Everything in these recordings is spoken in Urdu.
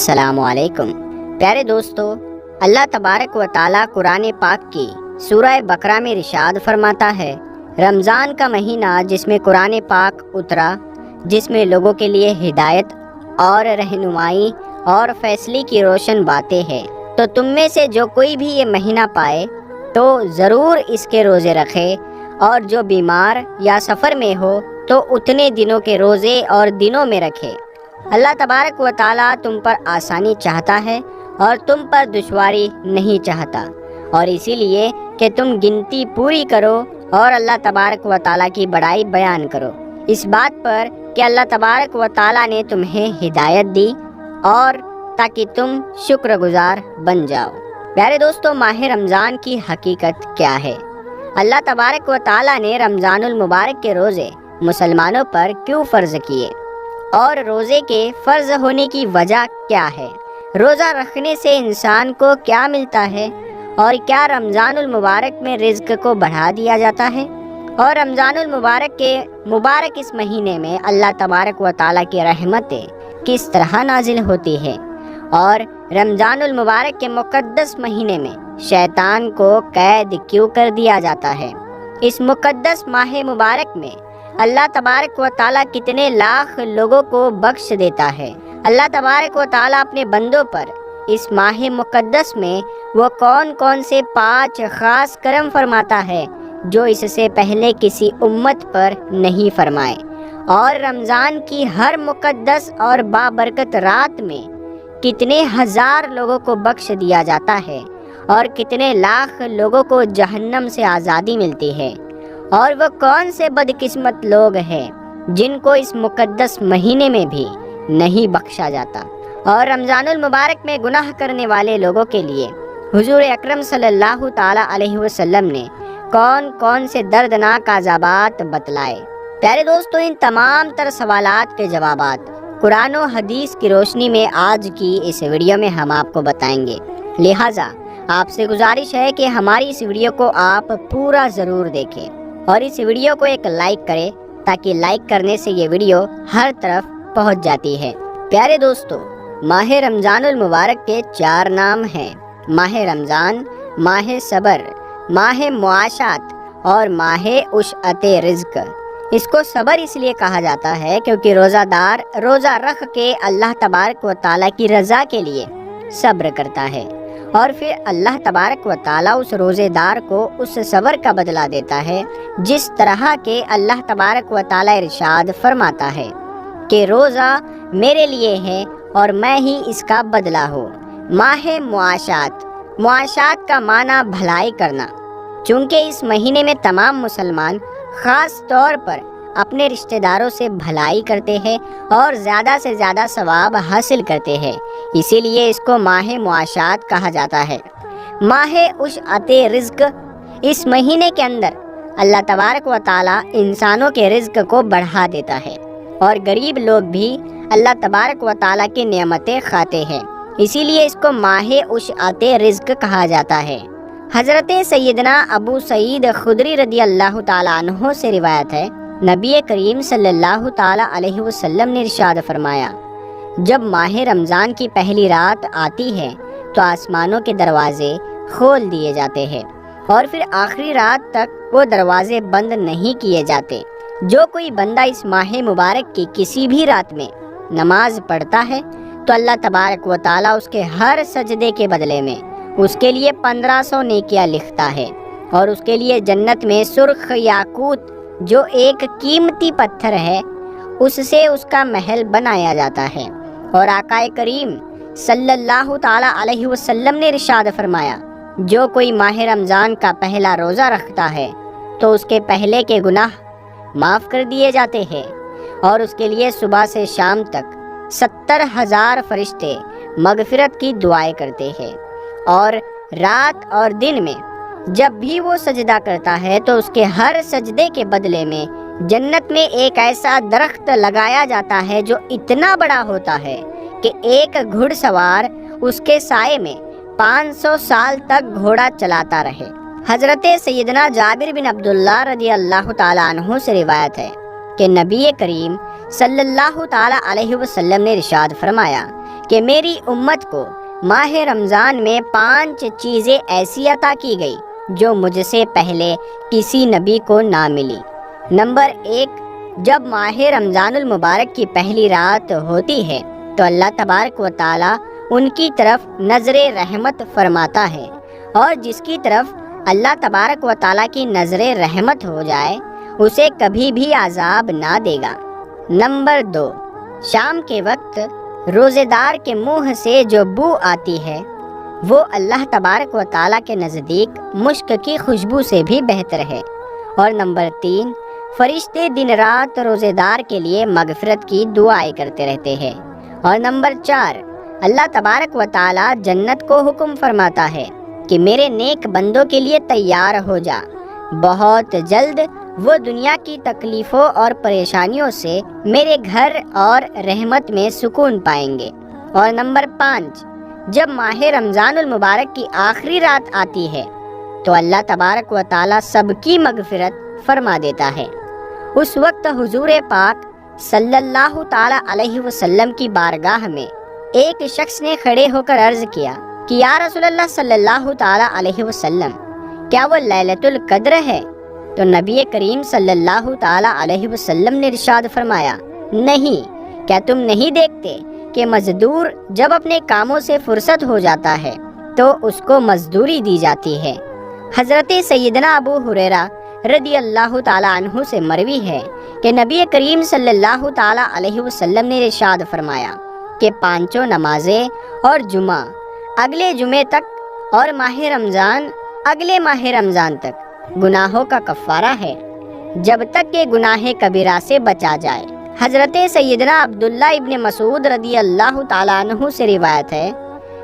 السلام علیکم پیارے دوستو، اللہ تبارک و تعالیٰ قرآن پاک کی سورہ بقرہ میں ارشاد فرماتا ہے، رمضان کا مہینہ جس میں قرآن پاک اترا، جس میں لوگوں کے لیے ہدایت اور رہنمائی اور فیصلے کی روشن باتیں ہیں، تو تم میں سے جو کوئی بھی یہ مہینہ پائے تو ضرور اس کے روزے رکھے، اور جو بیمار یا سفر میں ہو تو اتنے دنوں کے روزے اور دنوں میں رکھے۔ اللہ تبارک و تعالیٰ تم پر آسانی چاہتا ہے اور تم پر دشواری نہیں چاہتا، اور اسی لیے کہ تم گنتی پوری کرو اور اللہ تبارک و تعالیٰ کی بڑائی بیان کرو، اس بات پر کہ اللہ تبارک و تعالیٰ نے تمہیں ہدایت دی اور تاکہ تم شکر گزار بن جاؤ۔ پیارے دوستو، ماہ رمضان کی حقیقت کیا ہے؟ اللہ تبارک و تعالیٰ نے رمضان المبارک کے روزے مسلمانوں پر کیوں فرض کیے، اور روزے کے فرض ہونے کی وجہ کیا ہے؟ روزہ رکھنے سے انسان کو کیا ملتا ہے، اور کیا رمضان المبارک میں رزق کو بڑھا دیا جاتا ہے؟ اور رمضان المبارک کے مبارک اس مہینے میں اللہ تبارک و تعالیٰ کی رحمتیں کس طرح نازل ہوتی ہے؟ اور رمضان المبارک کے مقدس مہینے میں شیطان کو قید کیوں کر دیا جاتا ہے؟ اس مقدس ماہ مبارک میں اللہ تبارک و تعالیٰ کتنے لاکھ لوگوں کو بخش دیتا ہے؟ اللہ تبارک و تعالیٰ اپنے بندوں پر اس ماہ مقدس میں وہ کون کون سے 5 خاص کرم فرماتا ہے جو اس سے پہلے کسی امت پر نہیں فرمائے؟ اور رمضان کی ہر مقدس اور بابرکت رات میں کتنے ہزار لوگوں کو بخش دیا جاتا ہے، اور کتنے لاکھ لوگوں کو جہنم سے آزادی ملتی ہے؟ اور وہ کون سے بدقسمت لوگ ہیں جن کو اس مقدس مہینے میں بھی نہیں بخشا جاتا؟ اور رمضان المبارک میں گناہ کرنے والے لوگوں کے لیے حضور اکرم صلی اللہ تعالیٰ علیہ وسلم نے کون کون سے دردناک عذابات بتلائے؟ پیارے دوستو، ان تمام تر سوالات کے جوابات قرآن و حدیث کی روشنی میں آج کی اس ویڈیو میں ہم آپ کو بتائیں گے، لہٰذا آپ سے گزارش ہے کہ ہماری اس ویڈیو کو آپ پورا ضرور دیکھیں اور اس ویڈیو کو ایک لائک کریں، تاکہ لائک کرنے سے یہ ویڈیو ہر طرف پہنچ جاتی ہے۔ پیارے دوستو، ماہ رمضان المبارک کے 4 نام ہیں: ماہ رمضان، ماہ صبر، ماہ معاشات اور ماہ اشعت رزق۔ اس کو صبر اس لیے کہا جاتا ہے کیونکہ روزہ دار روزہ رکھ کے اللہ تبارک و تعالیٰ کی رضا کے لیے صبر کرتا ہے، اور پھر اللہ تبارک و تعالیٰ اس روزے دار کو اس صبر کا بدلہ دیتا ہے، جس طرح کہ اللہ تبارک و تعالیٰ ارشاد فرماتا ہے کہ روزہ میرے لیے ہے اور میں ہی اس کا بدلہ ہوں۔ ماہ معاشات، معاشات کا معنی بھلائی کرنا، چونکہ اس مہینے میں تمام مسلمان خاص طور پر اپنے رشتہ داروں سے بھلائی کرتے ہیں اور زیادہ سے زیادہ ثواب حاصل کرتے ہیں، اسی لیے اس کو ماہ معاشات کہا جاتا ہے۔ ماہ اشعت رزق، اس مہینے کے اندر اللہ تبارک و تعالیٰ انسانوں کے رزق کو بڑھا دیتا ہے، اور غریب لوگ بھی اللہ تبارک و تعالیٰ کی نعمتیں کھاتے ہیں، اسی لیے اس کو ماہ اشعت رزق کہا جاتا ہے۔ حضرت سیدنا ابو سعید خدری رضی اللہ تعالیٰ عنہ سے روایت ہے، نبی کریم صلی اللہ تعالیٰ علیہ وسلم نے ارشاد فرمایا، جب ماہ رمضان کی پہلی رات آتی ہے تو آسمانوں کے دروازے کھول دیے جاتے ہیں، اور پھر آخری رات تک وہ دروازے بند نہیں کیے جاتے۔ جو کوئی بندہ اس ماہ مبارک کی کسی بھی رات میں نماز پڑھتا ہے تو اللہ تبارک و تعالیٰ اس کے ہر سجدے کے بدلے میں اس کے لیے 1500 نیکیاں لکھتا ہے، اور اس کے لیے جنت میں سرخ یاقوت جو ایک قیمتی پتھر ہے اس سے اس کا محل بنایا جاتا ہے۔ اور آقا کریم صلی اللہ تعالیٰ علیہ وسلم نے ارشاد فرمایا، جو کوئی ماہ رمضان کا پہلا روزہ رکھتا ہے تو اس کے پہلے کے گناہ معاف کر دیے جاتے ہیں، اور اس کے لیے صبح سے شام تک 70,000 فرشتے مغفرت کی دعائیں کرتے ہیں، اور رات اور دن میں جب بھی وہ سجدہ کرتا ہے تو اس کے ہر سجدے کے بدلے میں جنت میں ایک ایسا درخت لگایا جاتا ہے جو اتنا بڑا ہوتا ہے کہ ایک گھڑ سوار اس کے سائے میں 500 سال تک گھوڑا چلاتا رہے۔ حضرت سیدنا جابر بن عبداللہ رضی اللہ تعالیٰ عنہ سے روایت ہے کہ نبی کریم صلی اللہ تعالیٰ علیہ وسلم نے ارشاد فرمایا کہ میری امت کو ماہ رمضان میں 5 چیزیں ایسی عطا کی گئی جو مجھ سے پہلے کسی نبی کو نہ ملی۔ نمبر 1، جب ماہ رمضان المبارک کی پہلی رات ہوتی ہے تو اللہ تبارک و تعالی ان کی طرف نظر رحمت فرماتا ہے، اور جس کی طرف اللہ تبارک و تعالی کی نظر رحمت ہو جائے اسے کبھی بھی عذاب نہ دے گا۔ نمبر 2، شام کے وقت روزے دار کے منہ سے جو بو آتی ہے وہ اللہ تبارک و تعالی کے نزدیک مشک کی خوشبو سے بھی بہتر ہے۔ اور نمبر 3، فرشتے دن رات روزے دار کے لیے مغفرت کی دعائیں کرتے رہتے ہیں۔ اور نمبر 4، اللہ تبارک و تعالی جنت کو حکم فرماتا ہے کہ میرے نیک بندوں کے لیے تیار ہو جا، بہت جلد وہ دنیا کی تکلیفوں اور پریشانیوں سے میرے گھر اور رحمت میں سکون پائیں گے۔ اور نمبر 5، جب ماہ رمضان المبارک کی آخری رات آتی ہے تو اللہ تبارک و تعالی سب کی مغفرت فرما دیتا ہے۔ اس وقت حضور پاک صلی اللہ تعالی علیہ وسلم کی بارگاہ میں ایک شخص نے کھڑے ہو کر عرض کیا کہ یا رسول اللہ صلی اللہ تعالی علیہ وسلم، کیا وہ لیلۃ القدر ہے؟ تو نبی کریم صلی اللہ تعالی علیہ وسلم نے ارشاد فرمایا، نہیں، کیا تم نہیں دیکھتے کہ مزدور جب اپنے کاموں سے فرصت ہو جاتا ہے تو اس کو مزدوری دی جاتی ہے۔ حضرت سیدنا ابو ہریرہ رضی اللہ تعالیٰ عنہ سے مروی ہے کہ نبی کریم صلی اللہ تعالیٰ علیہ وسلم نے ارشاد فرمایا کہ 5 نمازیں اور جمعہ اگلے جمعے تک اور ماہ رمضان اگلے ماہ رمضان تک گناہوں کا کفارہ ہے، جب تک کہ گناہ کبیرہ سے بچا جائے۔ حضرت سیدنا عبداللہ ابن مسعود رضی اللہ تعالیٰ عنہ سے روایت ہے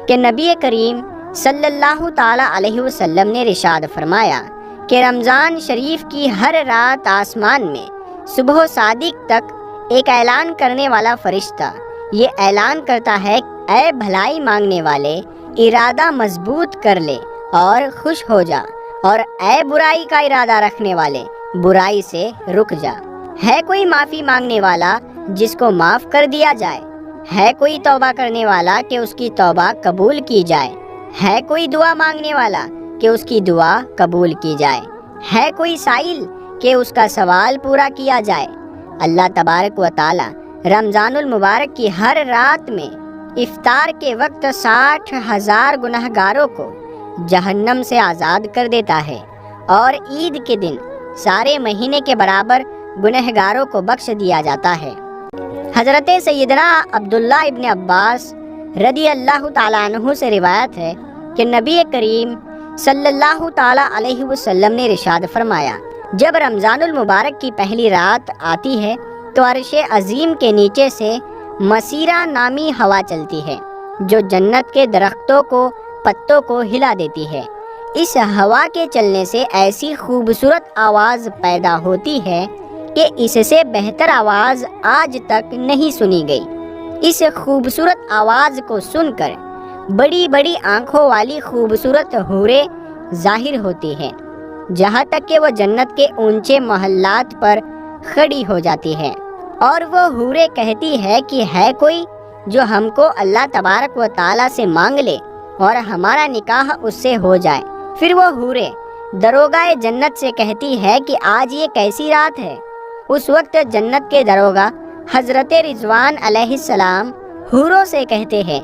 کہ نبی کریم صلی اللہ تعالیٰ علیہ وسلم نے ارشاد فرمایا کہ رمضان شریف کی ہر رات آسمان میں صبح و صادق تک ایک اعلان کرنے والا فرشتہ یہ اعلان کرتا ہے، اے بھلائی مانگنے والے، ارادہ مضبوط کر لے اور خوش ہو جا، اور اے برائی کا ارادہ رکھنے والے، برائی سے رک جا۔ ہے کوئی معافی مانگنے والا جس کو معاف کر دیا جائے؟ ہے کوئی توبہ کرنے والا کہ اس کی توبہ قبول کی جائے؟ ہے کوئی دعا مانگنے والا کہ اس کی دعا قبول کی جائے؟ ہے کوئی سائل کہ اس کا سوال پورا کیا جائے؟ اللہ تبارک و تعالی رمضان المبارک کی ہر رات میں افطار کے وقت 60,000 گنہگاروں کو جہنم سے آزاد کر دیتا ہے، اور عید کے دن سارے مہینے کے برابر گنہگاروں کو بخش دیا جاتا ہے۔ حضرت سیدنا عبداللہ ابن عباس رضی اللہ تعالیٰ عنہ سے روایت ہے کہ نبی کریم صلی اللہ تعالیٰ علیہ وسلم نے ارشاد فرمایا، جب رمضان المبارک کی پہلی رات آتی ہے تو عرش عظیم کے نیچے سے مسیرہ نامی ہوا چلتی ہے جو جنت کے درختوں کو پتوں کو ہلا دیتی ہے۔ اس ہوا کے چلنے سے ایسی خوبصورت آواز پیدا ہوتی ہے کہ اس سے بہتر آواز آج تک نہیں سنی گئی۔ اس خوبصورت آواز کو سن کر بڑی بڑی آنکھوں والی خوبصورت حوریں ظاہر ہوتی ہیں، جہاں تک کہ وہ جنت کے اونچے محلات پر کھڑی ہو جاتی ہے، اور وہ حوریں کہتی ہے کہ ہے کوئی جو ہم کو اللہ تبارک و تعالیٰ سے مانگ لے اور ہمارا نکاح اس سے ہو جائے۔ پھر وہ حوریں دروگائے جنت سے کہتی ہے کہ آج یہ کیسی رات ہے؟ اس وقت جنت کے دروگا حضرت رضوان علیہ السلام حوروں سے کہتے ہیں،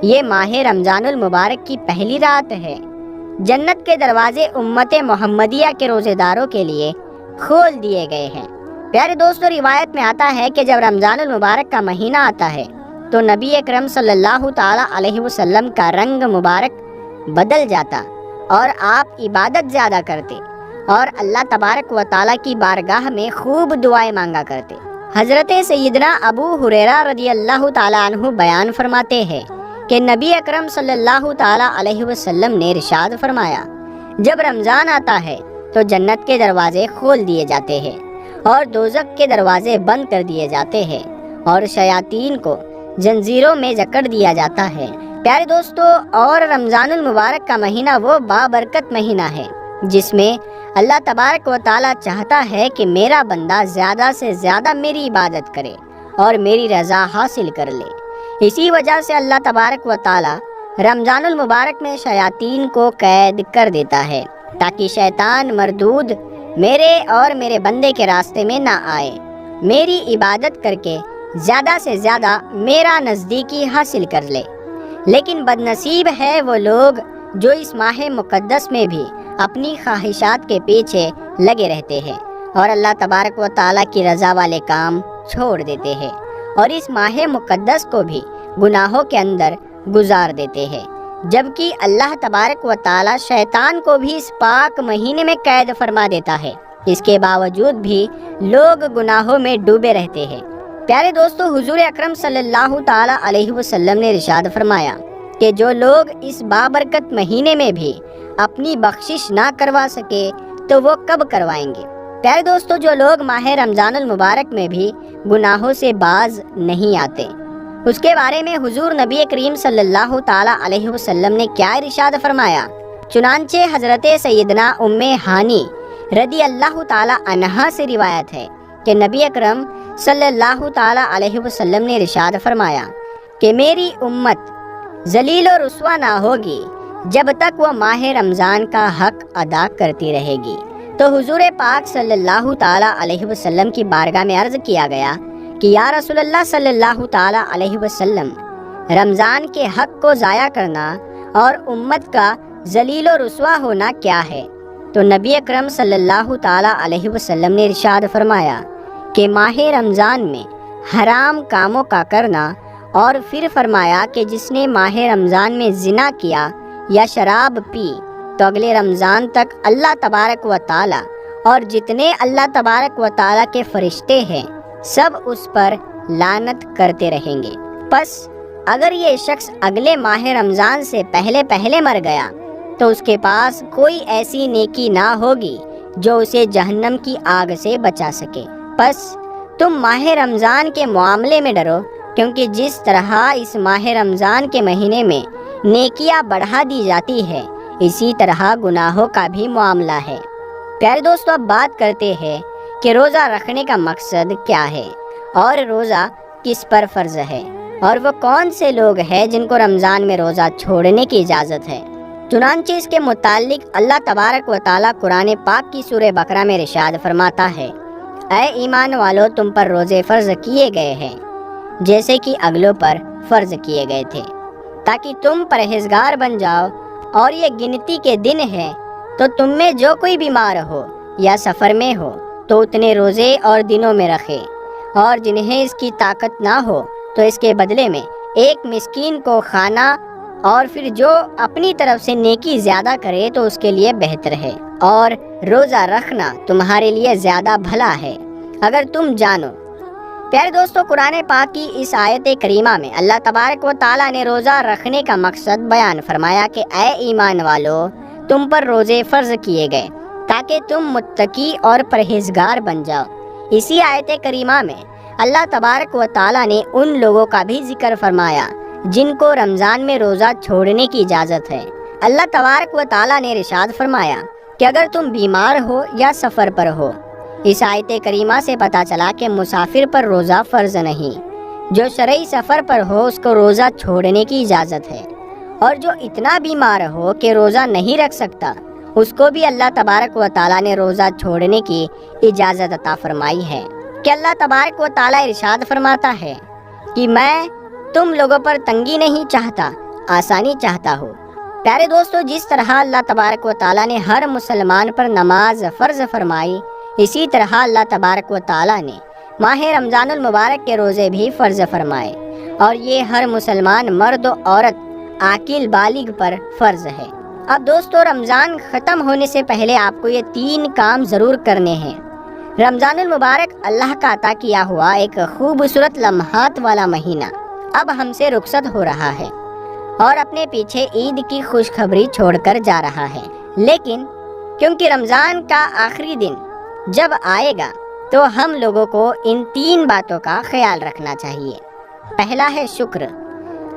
یہ ماہ رمضان المبارک کی پہلی رات ہے، جنت کے دروازے امت محمدیہ کے روزے داروں کے لیے کھول دیے گئے ہیں۔ پیارے دوستو، روایت میں آتا ہے کہ جب رمضان المبارک کا مہینہ آتا ہے تو نبی اکرم صلی اللہ تعالی علیہ وسلم کا رنگ مبارک بدل جاتا اور آپ عبادت زیادہ کرتے اور اللہ تبارک و تعالیٰ کی بارگاہ میں خوب دعائیں مانگا کرتے۔ حضرت سیدنا ابو ہریرہ رضی اللہ تعالیٰ عنہ بیان فرماتے ہیں کہ نبی اکرم صلی اللہ تعالیٰ علیہ وسلم نے ارشاد فرمایا، جب رمضان آتا ہے تو جنت کے دروازے کھول دیے جاتے ہیں اور دوزخ کے دروازے بند کر دیے جاتے ہیں اور شیاطین کو زنجیروں میں جکڑ دیا جاتا ہے۔ پیارے دوستو، اور رمضان المبارک کا مہینہ وہ بابرکت مہینہ ہے جس میں اللہ تبارک و تعالیٰ چاہتا ہے کہ میرا بندہ زیادہ سے زیادہ میری عبادت کرے اور میری رضا حاصل کر لے۔ اسی وجہ سے اللہ تبارک و تعالی رمضان المبارک میں شیاطین کو قید کر دیتا ہے تاکہ شیطان مردود میرے اور میرے بندے کے راستے میں نہ آئے، میری عبادت کر کے زیادہ سے زیادہ میرا نزدیکی حاصل کر لے۔ لیکن بد نصیب ہے وہ لوگ جو اس ماہ مقدس میں بھی اپنی خواہشات کے پیچھے لگے رہتے ہیں اور اللہ تبارک و تعالیٰ کی رضا والے کام چھوڑ دیتے ہیں، اور اس ماہ مقدس کو بھی گناہوں کے اندر گزار دیتے ہیں، جبکہ اللہ تبارک و تعالیٰ شیطان کو بھی اس پاک مہینے میں قید فرما دیتا ہے۔ اس کے باوجود بھی لوگ گناہوں میں ڈوبے رہتے ہیں۔ پیارے دوستو، حضور اکرم صلی اللہ تعالیٰ علیہ وسلم نے ارشاد فرمایا کہ جو لوگ اس بابرکت مہینے میں بھی اپنی بخشش نہ کروا سکے تو وہ کب کروائیں گے؟ پیارے دوستو، جو لوگ ماہ رمضان المبارک میں بھی گناہوں سے باز نہیں آتے، اس کے بارے میں حضور نبی کریم صلی اللہ تعالیٰ علیہ وسلم نے کیا ارشاد فرمایا؟ چنانچہ حضرت سیدنا ام ہانی رضی اللہ تعالیٰ عنہا سے روایت ہے کہ نبی اکرم صلی اللہ تعالیٰ علیہ وسلم نے ارشاد فرمایا کہ میری امت ذلیل و رسوا نہ ہوگی جب تک وہ ماہ رمضان کا حق ادا کرتی رہے گی۔ تو حضور پاک صلی اللہ تعالیٰ علیہ وسلم کی بارگاہ میں عرض کیا گیا کہ یا رسول اللہ صلی اللہ تعالیٰ علیہ وسلم، رمضان کے حق کو ضائع کرنا اور امت کا ذلیل و رسوا ہونا کیا ہے؟ تو نبی اکرم صلی اللہ تعالیٰ علیہ وسلم نے ارشاد فرمایا کہ ماہ رمضان میں حرام کاموں کا کرنا، اور پھر فرمایا کہ جس نے ماہ رمضان میں زنا کیا یا شراب پی تو اگلے رمضان تک اللہ تبارک و تعالی اور جتنے اللہ تبارک و تعالی کے فرشتے ہیں سب اس پر لعنت کرتے رہیں گے۔ پس اگر یہ شخص اگلے ماہ رمضان سے پہلے مر گیا تو اس کے پاس کوئی ایسی نیکی نہ ہوگی جو اسے جہنم کی آگ سے بچا سکے۔ پس تم ماہ رمضان کے معاملے میں ڈرو، کیونکہ جس طرح اس ماہ رمضان کے مہینے میں نیکیاں بڑھا دی جاتی ہے، اسی طرح گناہوں کا بھی معاملہ ہے۔ پیارے دوستو، اب بات کرتے ہیں کہ روزہ رکھنے کا مقصد کیا ہے اور روزہ کس پر فرض ہے، اور وہ کون سے لوگ ہیں جن کو رمضان میں روزہ چھوڑنے کی اجازت ہے۔ چنانچہ اس کے متعلق اللہ تبارک و تعالیٰ قرآن پاک کی سورہ بقرہ میں ارشاد فرماتا ہے، اے ایمان والو، تم پر روزے فرض کیے گئے ہیں جیسے کہ اگلوں پر فرض کیے گئے تھے، تاکہ تم پرہیزگار بن جاؤ، اور یہ گنتی کے دن ہے تو تم میں جو کوئی بیمار ہو یا سفر میں ہو تو اتنے روزے اور دنوں میں رکھے، اور جنہیں اس کی طاقت نہ ہو تو اس کے بدلے میں ایک مسکین کو کھانا، اور پھر جو اپنی طرف سے نیکی زیادہ کرے تو اس کے لیے بہتر ہے، اور روزہ رکھنا تمہارے لیے زیادہ بھلا ہے اگر تم جانو۔ پیارے دوستو، قرآن پاک کی اس آیت کریمہ میں اللہ تبارک و تعالیٰ نے روزہ رکھنے کا مقصد بیان فرمایا کہ اے ایمان والو، تم پر روزے فرض کیے گئے تاکہ تم متقی اور پرہیزگار بن جاؤ۔ اسی آیت کریمہ میں اللہ تبارک و تعالیٰ نے ان لوگوں کا بھی ذکر فرمایا جن کو رمضان میں روزہ چھوڑنے کی اجازت ہے۔ اللہ تبارک و تعالیٰ نے ارشاد فرمایا کہ اگر تم بیمار ہو یا سفر پر ہو۔ اس آیت کریمہ سے پتہ چلا کہ مسافر پر روزہ فرض نہیں، جو شرعی سفر پر ہو اس کو روزہ چھوڑنے کی اجازت ہے، اور جو اتنا بیمار ہو کہ روزہ نہیں رکھ سکتا اس کو بھی اللہ تبارک و تعالیٰ نے روزہ چھوڑنے کی اجازت عطا فرمائی ہے۔ کہ اللہ تبارک و تعالیٰ ارشاد فرماتا ہے کہ میں تم لوگوں پر تنگی نہیں چاہتا، آسانی چاہتا ہوں۔ پیارے دوستو، جس طرح اللہ تبارک و تعالیٰ نے ہر مسلمان پر نماز فرض فرمائی، اسی طرح اللہ تبارک و تعالیٰ نے ماہ رمضان المبارک کے روزے بھی فرض فرمائے، اور یہ ہر مسلمان مرد و عورت عاقل بالغ پر فرض ہے۔ اب دوستو، رمضان ختم ہونے سے پہلے آپ کو یہ 3 کام ضرور کرنے ہیں۔ رمضان المبارک اللہ کا عطا کیا ہوا ایک خوبصورت لمحات والا مہینہ اب ہم سے رخصت ہو رہا ہے اور اپنے پیچھے عید کی خوشخبری چھوڑ کر جا رہا ہے، لیکن کیونکہ رمضان کا آخری دن جب آئے گا تو ہم لوگوں کو ان 3 باتوں کا خیال رکھنا چاہیے۔ پہلا ہے شکر۔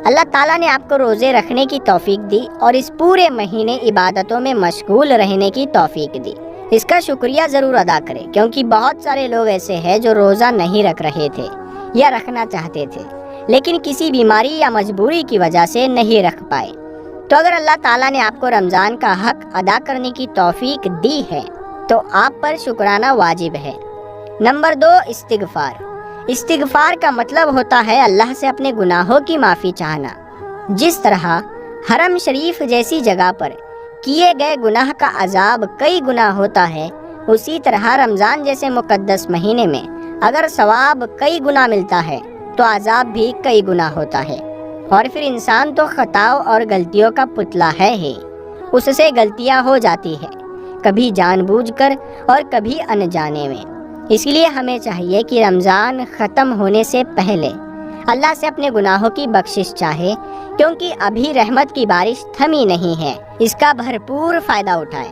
اللہ تعالیٰ نے آپ کو روزے رکھنے کی توفیق دی اور اس پورے مہینے عبادتوں میں مشغول رہنے کی توفیق دی۔ اس کا شکریہ ضرور ادا کریں، کیونکہ بہت سارے لوگ ایسے ہیں جو روزہ نہیں رکھ رہے تھے یا رکھنا چاہتے تھے لیکن کسی بیماری یا مجبوری کی وجہ سے نہیں رکھ پائے، تو اگر اللہ تعالیٰ نے آپ کو رمضان کا حق ادا کرنے کی توفیق دی ہے تو آپ پر شکرانہ واجب ہے۔ نمبر 2، استغفار۔ استغفار کا مطلب ہوتا ہے اللہ سے اپنے گناہوں کی معافی چاہنا۔ جس طرح حرم شریف جیسی جگہ پر کیے گئے گناہ کا عذاب کئی گنا ہوتا ہے، اسی طرح رمضان جیسے مقدس مہینے میں اگر ثواب کئی گنا ملتا ہے تو عذاب بھی کئی گنا ہوتا ہے۔ اور پھر انسان تو خطاؤں اور غلطیوں کا پتلا ہے ہی، اس سے غلطیاں ہو جاتی ہے، کبھی جان بوجھ کر اور کبھی انجانے میں۔ اس لیے ہمیں چاہیے کہ رمضان ختم ہونے سے پہلے اللہ سے اپنے گناہوں کی بخشش چاہے، کیونکہ ابھی رحمت کی بارش تھمی نہیں ہے، اس کا بھرپور فائدہ اٹھائے۔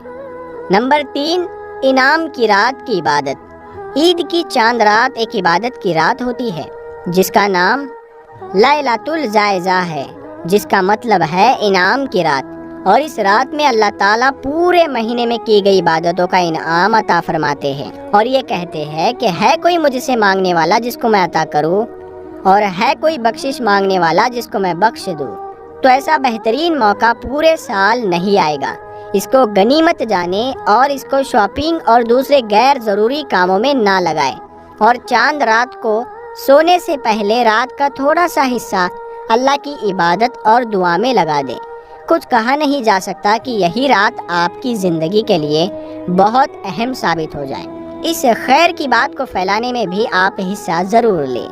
نمبر 3، انعام کی رات کی عبادت۔ عید کی چاند رات ایک عبادت کی رات ہوتی ہے جس کا نام لیلۃ الجائزہ ہے، جس کا مطلب ہے انعام کی رات، اور اس رات میں اللہ تعالیٰ پورے مہینے میں کی گئی عبادتوں کا انعام عطا فرماتے ہیں، اور یہ کہتے ہیں کہ ہے کوئی مجھ سے مانگنے والا جس کو میں عطا کروں، اور ہے کوئی بخشش مانگنے والا جس کو میں بخش دوں۔ تو ایسا بہترین موقع پورے سال نہیں آئے گا، اس کو غنیمت جانے اور اس کو شاپنگ اور دوسرے غیر ضروری کاموں میں نہ لگائے، اور چاند رات کو سونے سے پہلے رات کا تھوڑا سا حصہ اللہ کی عبادت اور دعا میں لگا دے۔ کچھ کہا نہیں جا سکتا کہ یہی رات آپ کی زندگی کے لیے بہت اہم ثابت ہو جائے۔ اس خیر کی بات کو پھیلانے میں بھی آپ حصہ ضرور لیں۔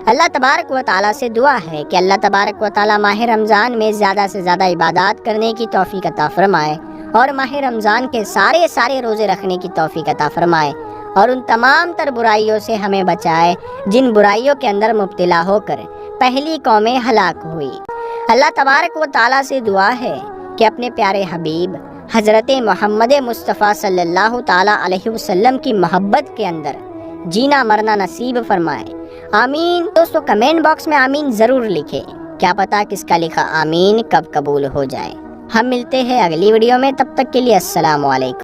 اللہ تبارک و تعالیٰ سے دعا ہے کہ اللہ تبارک و تعالیٰ ماہ رمضان میں زیادہ سے زیادہ عبادات کرنے کی توفیق عطا فرمائے، اور ماہ رمضان کے سارے روزے رکھنے کی توفیق عطا فرمائے، اور ان تمام تر برائیوں سے ہمیں بچائے جن برائیوں کے اندر مبتلا ہو کر پہلی قومیں ہلاک ہوئی۔ اللہ تبارک و تعالیٰ سے دعا ہے کہ اپنے پیارے حبیب حضرت محمد مصطفیٰ صلی اللہ تعالیٰ علیہ وسلم کی محبت کے اندر جینا مرنا نصیب فرمائے۔ آمین۔ دوستو کمنٹ باکس میں آمین ضرور لکھیں، کیا پتا کس کا لکھا آمین کب قبول ہو جائے۔ ہم ملتے ہیں اگلی ویڈیو میں، تب تک کے لیے السلام علیکم۔